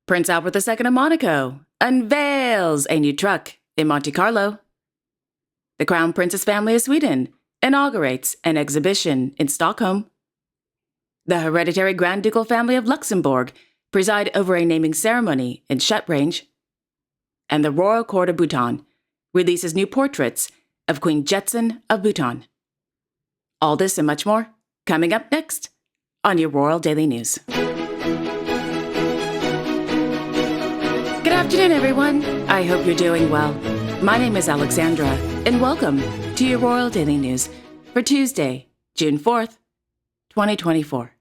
Prince Albert II of Monaco unveils a new truck in Monte Carlo. The Crown Princess family of Sweden inaugurates an exhibition in Stockholm. The hereditary Grand Ducal family of Luxembourg preside over a naming ceremony in Shet Range. And the Royal Court of Bhutan releases new portraits of Queen Jetsun of Bhutan. All this and much more coming up next on your Royal Daily News. Good afternoon, everyone. I hope you're doing well. My name is Alexandra, and welcome to your Royal Daily News for Tuesday, June 4th, 2024.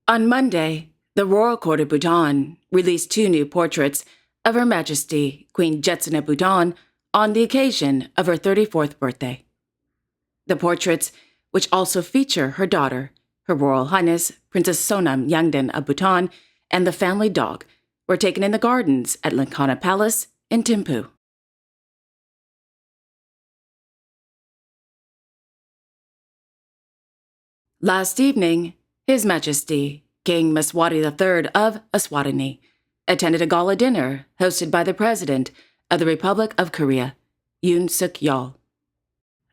On Monday, the Royal Court of Bhutan released two new portraits of Her Majesty Queen Jetsun of Bhutan on the occasion of her 34th birthday. The portraits, which also feature her daughter, Her Royal Highness Princess Sonam Yangden of Bhutan, and the family dog, were taken in the gardens at Lankana Palace in Thimphu. Last evening, His Majesty King Mswati III of Eswatini attended a gala dinner hosted by the President of the Republic of Korea, Yoon Suk-yeol.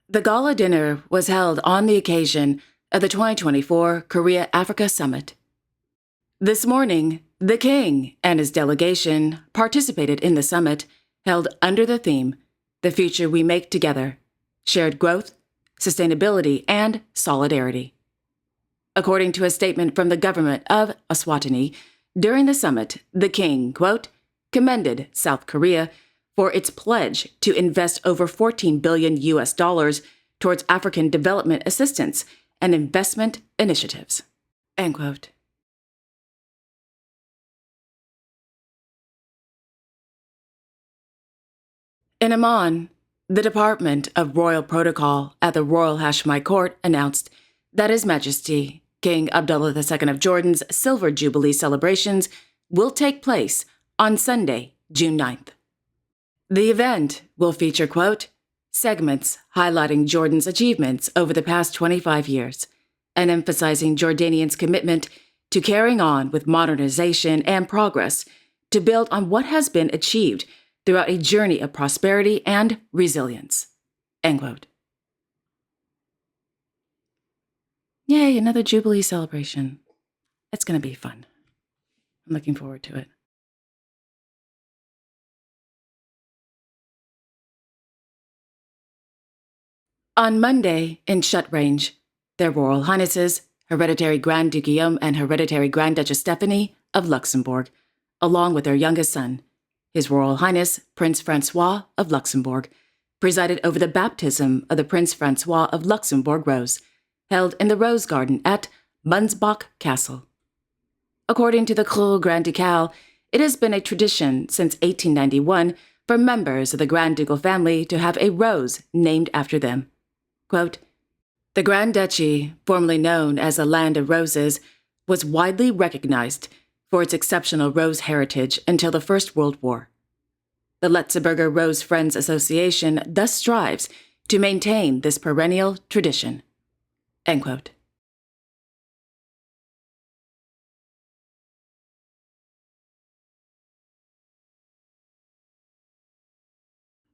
The gala dinner was held on the occasion of the 2024 Korea-Africa Summit. This morning, the King and his delegation participated in the summit held under the theme, The Future We Make Together, Shared Growth, Sustainability, and Solidarity. According to a statement from the government of Eswatini, during the summit, the King, quote, commended South Korea for its pledge to invest over $14 billion towards African development assistance and investment initiatives, end quote. In Amman, the Department of Royal Protocol at the Royal Hashemite Court announced that His Majesty King Abdullah II of Jordan's Silver Jubilee celebrations will take place on Sunday, June 9th. The event will feature, quote, segments highlighting Jordan's achievements over the past 25 years and emphasizing Jordanians' commitment to carrying on with modernization and progress to build on what has been achieved throughout a journey of prosperity and resilience, end quote. Yay, another Jubilee celebration. It's going to be fun. I'm looking forward to it. On Monday, in Shet Range, their Royal Highnesses, Hereditary Grand Duke Guillaume and Hereditary Grand Duchess Stephanie of Luxembourg, along with their youngest son, His Royal Highness Prince Francois of Luxembourg, presided over the baptism of the Prince Francois of Luxembourg Rose, held in the Rose Garden at Munsbach Castle. According to the Cour Grand Ducal, it has been a tradition since 1891 for members of the Grand Ducal family to have a rose named after them. Quote, the Grand Duchy, formerly known as the Land of Roses, was widely recognized for its exceptional rose heritage until the First World War. The Letzeburger Rose Friends Association thus strives to maintain this perennial tradition. End quote.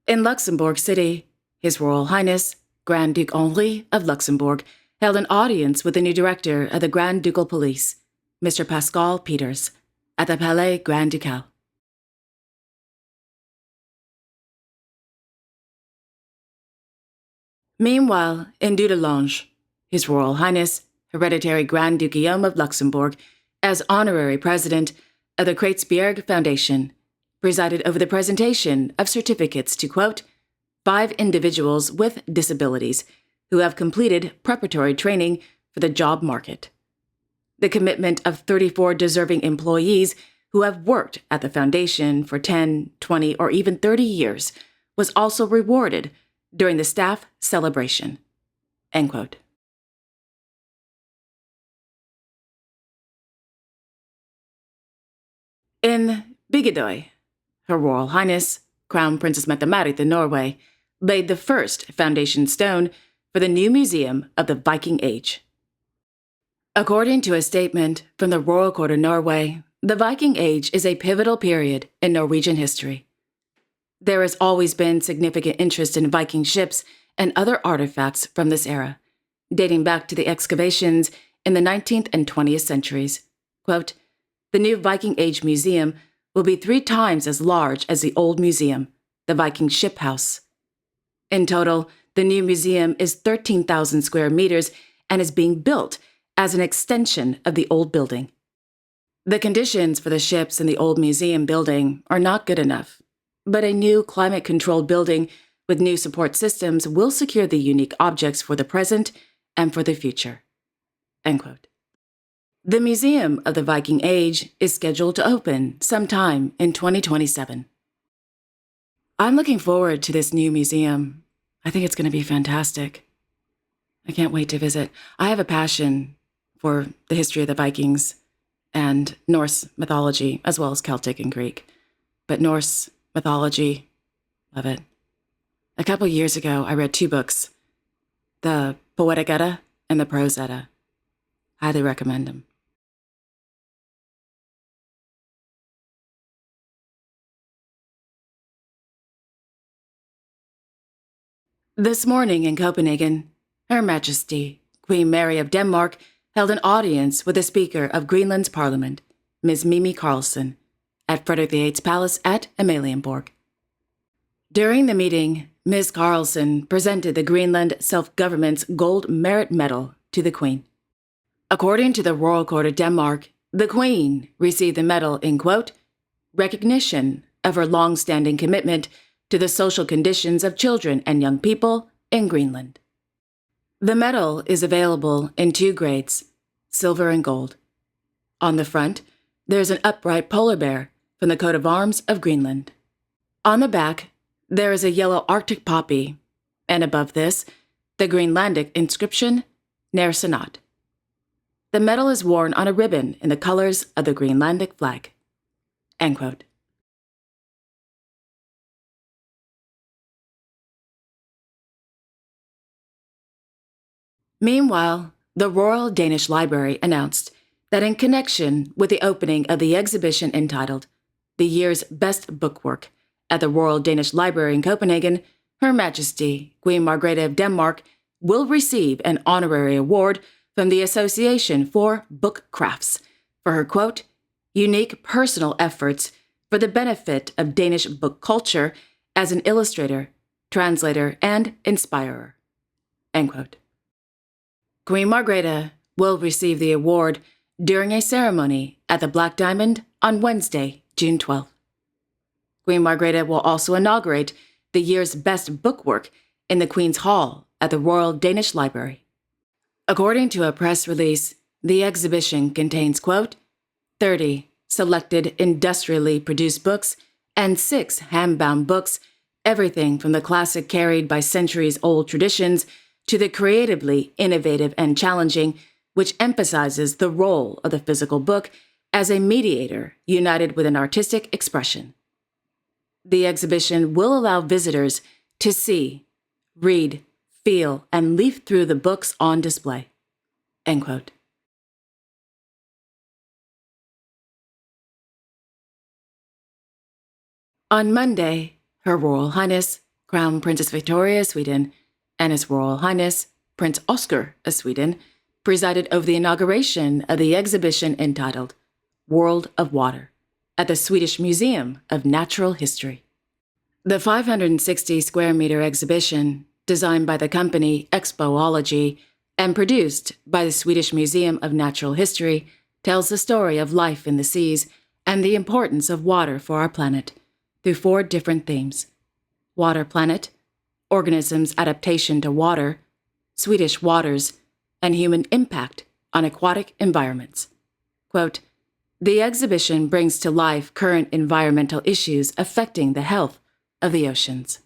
In Luxembourg City, His Royal Highness Grand Duke Henri of Luxembourg held an audience with the new director of the Grand Ducal Police, Mr. Pascal Peters, at the Palais Grand Ducal. Meanwhile, in Dudelange, His Royal Highness Hereditary Grand Duke Guillaume of Luxembourg, as honorary president of the Kreitzberg Foundation, presided over the presentation of certificates to, quote, 5 individuals with disabilities who have completed preparatory training for the job market. The commitment of 34 deserving employees who have worked at the foundation for 10, 20, or even 30 years was also rewarded during the staff celebration, end quote. In Bygdøy, Her Royal Highness Crown Princess Mette-Marit of Norway laid the first foundation stone for the new Museum of the Viking Age. According to a statement from the Royal Court of Norway, the Viking Age is a pivotal period in Norwegian history. There has always been significant interest in Viking ships and other artifacts from this era, dating back to the excavations in the 19th and 20th centuries. Quote, "The new Viking Age museum will be 3 times as large as the old museum, the Viking Ship House. In total, the new museum is 13,000 square meters and is being built as an extension of the old building. The conditions for the ships in the old museum building are not good enough, but a new climate-controlled building with new support systems will secure the unique objects for the present and for the future." End quote. The Museum of the Viking Age is scheduled to open sometime in 2027. I'm looking forward to this new museum. I think it's going to be fantastic. I can't wait to visit. I have a passion for the history of the Vikings and Norse mythology, as well as Celtic and Greek. But Norse mythology, love it. A couple years ago, I read 2 books, the Poetic Edda and the Prose Edda. Highly recommend them. This morning in Copenhagen, Her Majesty, Queen Mary of Denmark, held an audience with the Speaker of Greenland's Parliament, Ms. Mimi Karlsson, at Frederick VIII's Palace at Amalienborg. During the meeting, Ms. Karlsson presented the Greenland Self-Government's Gold Merit Medal to the Queen. According to the Royal Court of Denmark, the Queen received the medal in, quote, "recognition of her long-standing commitment to the social conditions of children and young people in Greenland." The medal is available in 2 grades, silver and gold. On the front, there's an upright polar bear from the coat of arms of Greenland. On the back, there is a yellow Arctic poppy, and above this, the Greenlandic inscription, Nersanat. The medal is worn on a ribbon in the colors of the Greenlandic flag. End quote. Meanwhile, the Royal Danish Library announced that in connection with the opening of the exhibition entitled The Year's Best Bookwork at the Royal Danish Library in Copenhagen, Her Majesty, Queen Margrethe of Denmark, will receive an honorary award from the Association for Book Crafts for her, quote, "unique personal efforts for the benefit of Danish book culture as an illustrator, translator, and inspirer." End quote. Queen Margrethe will receive the award during a ceremony at the Black Diamond on Wednesday, June 12th. Queen Margrethe will also inaugurate the year's best bookwork in the Queen's Hall at the Royal Danish Library. According to a press release, the exhibition contains, quote, 30 selected industrially produced books and 6 hand-bound books, everything from the classic carried by centuries-old traditions to the creatively innovative and challenging, which emphasizes the role of the physical book as a mediator united with an artistic expression. The exhibition will allow visitors to see, read, feel, and leaf through the books on display. End quote. On Monday, Her Royal Highness, Crown Princess Victoria of Sweden, and His Royal Highness, Prince Oscar of Sweden, presided over the inauguration of the exhibition entitled World of Water at the Swedish Museum of Natural History. The 560-square-meter exhibition, designed by the company Expoology and produced by the Swedish Museum of Natural History, tells the story of life in the seas and the importance of water for our planet through 4 different themes: Water Planet, Organisms' Adaptation to Water, Swedish Waters, and Human Impact on Aquatic Environments. Quote, "The exhibition brings to life current environmental issues affecting the health of the oceans."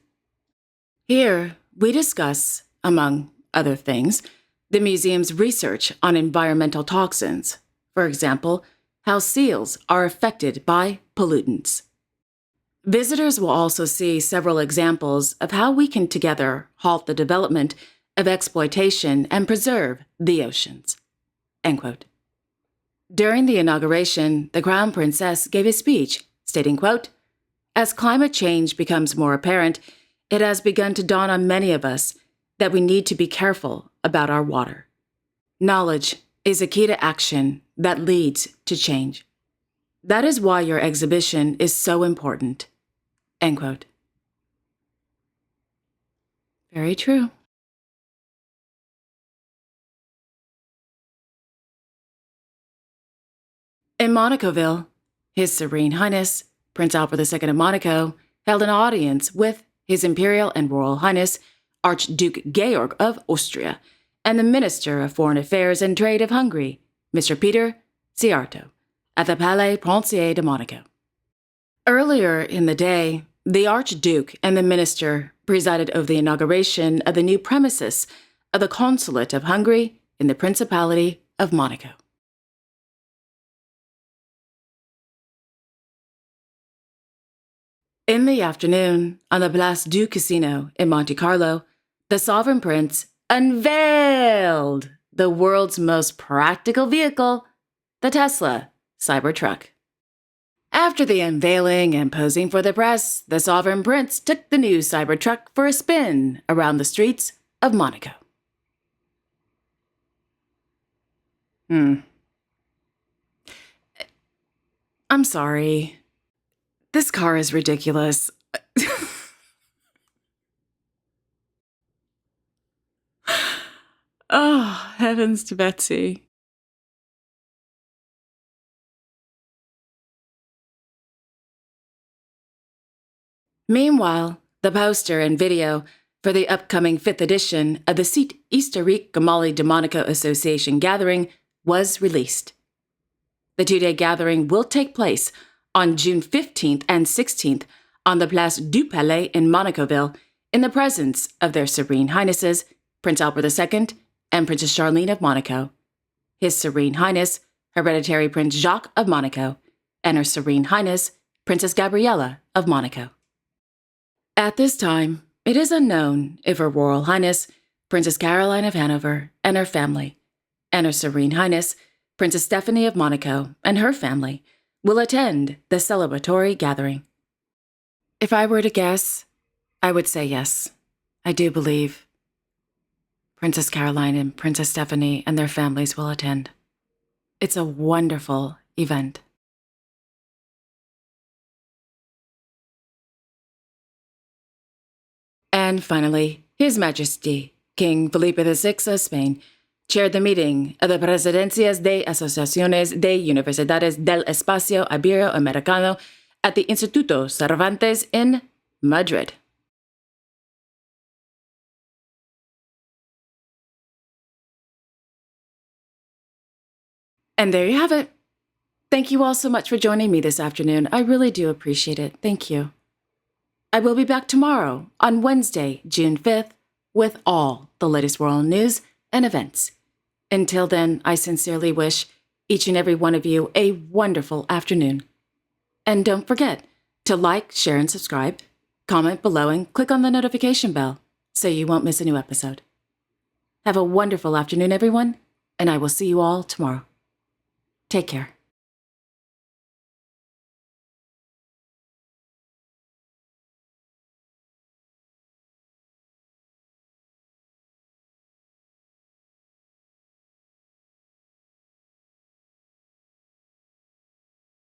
Here, we discuss, among other things, the museum's research on environmental toxins, for example, how seals are affected by pollutants. Visitors will also see several examples of how we can together halt the development of exploitation and preserve the oceans. End quote. During the inauguration, the Crown Princess gave a speech stating, quote, "As climate change becomes more apparent, it has begun to dawn on many of us that we need to be careful about our water. Knowledge is a key to action that leads to change. That is why your exhibition is so important." End quote. Very true. In Monacoville, His Serene Highness, Prince Albert II of Monaco, held an audience with His Imperial and Royal Highness, Archduke Georg of Austria, and the Minister of Foreign Affairs and Trade of Hungary, Mr. Peter Szijjártó, at the Palais Princier de Monaco. Earlier in the day, the Archduke and the Minister presided over the inauguration of the new premises of the Consulate of Hungary in the Principality of Monaco. In the afternoon, on the Place du Casino in Monte Carlo, the Sovereign Prince unveiled the world's most practical vehicle, the Tesla Cybertruck. After the unveiling and posing for the press, the Sovereign Prince took the new Cybertruck for a spin around the streets of Monaco. I'm sorry. This car is ridiculous. Oh, heavens to Betsy. Meanwhile, the poster and video for the upcoming 5th edition of the Site Historique Gamali de Monaco Association gathering was released. The 2-day gathering will take place on June 15th and 16th on the Place du Palais in Monacoville in the presence of their Serene Highnesses, Prince Albert II and Princess Charlene of Monaco, His Serene Highness, Hereditary Prince Jacques of Monaco, and Her Serene Highness, Princess Gabriella of Monaco. At this time, it is unknown if Her Royal Highness, Princess Caroline of Hanover and her family, and Her Serene Highness, Princess Stephanie of Monaco and her family, will attend the celebratory gathering. If I were to guess, I would say yes. I do believe Princess Caroline and Princess Stephanie and their families will attend. It's a wonderful event. And finally, His Majesty, King Felipe VI of Spain, chaired the meeting of the Presidencias de Asociaciones de Universidades del Espacio Ibero-Americano at the Instituto Cervantes in Madrid. And there you have it. Thank you all so much for joining me this afternoon. I really do appreciate it. Thank you. I will be back tomorrow on Wednesday, June 5th, with all the latest royal news and events. Until then, I sincerely wish each and every one of you a wonderful afternoon. And don't forget to like, share, and subscribe, comment below, and click on the notification bell so you won't miss a new episode. Have a wonderful afternoon, everyone, and I will see you all tomorrow. Take care.